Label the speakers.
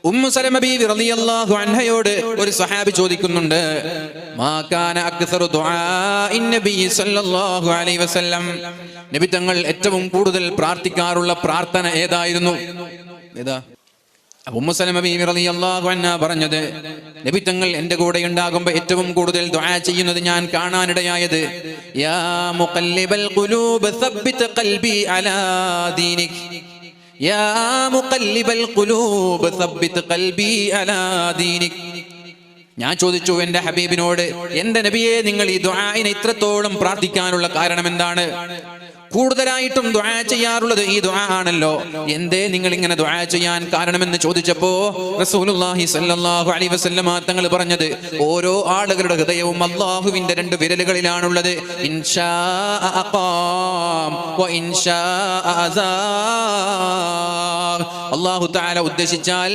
Speaker 1: Umm Salama ബീവി റളിയല്ലാഹു അൻഹയോട് ഒരു സ്വഹാബി ചോദിക്കുന്നുണ്ട്, മാ കാന അക്സറു ദുആഇൻ നബി സല്ലല്ലാഹു അലൈഹി വസല്ലം, നബി തങ്ങൾ ഏറ്റവും കൂടുതൽ പ്രാർത്ഥിക്കാറുള്ള പ്രാർത്ഥന ഏതായിരുന്നു? ഏതാ? ഉമ്മു സലമ ബീവി റളിയല്ലാഹു അൻഹ പറഞ്ഞത്, നബി തങ്ങൾ എൻ്റെ കൂടെ ഉണ്ടാകുമ്പോൾ ഏറ്റവും കൂടുതൽ ദുആ ചെയ്യുന്നത് ഞാൻ കാണാനിടയായത്, യാ മുഖല്ലിബൽ ഖുലൂബ് സബ്ബിത് ഖൽബി അലാ ദീനിക്, യാ മുഖല്ലിബൽ ഖുലൂബ് സബ്ബിത് ഖൽബി അലാ ദീനിക്. ഞാൻ ചോദിച്ചു എൻ്റെ ഹബീബിനോട്, എൻ്റെ നബിയെ, നിങ്ങൾ ഈ ദുആഇനെ ഇത്രത്തോളം പ്രാർത്ഥിക്കാനുള്ള കാരണം എന്താണ്? കൂടുതലായിട്ടും ദുആ ചെയ്യാറുള്ളത് ഈ ദുആ ആണല്ലോ, എന്തേ നിങ്ങൾ ഇങ്ങനെ ദുആ ചെയ്യാൻ കാരണമെന്ന് ചോദിച്ചപ്പോ റസൂലുള്ളാഹി സ്വല്ലല്ലാഹു അലൈഹി വസല്ലമ തങ്ങൾ പറഞ്ഞത്, ഓരോ ആളുകളുടെ ഹൃദയവും അല്ലാഹുവിന്റെ 2 വിരലുകളിലാണുള്ളത്. ഇൻഷാ അഖാം വ ഇൻഷാ അസാ. അല്ലാഹു തആല ഉദ്ദേശിച്ചാൽ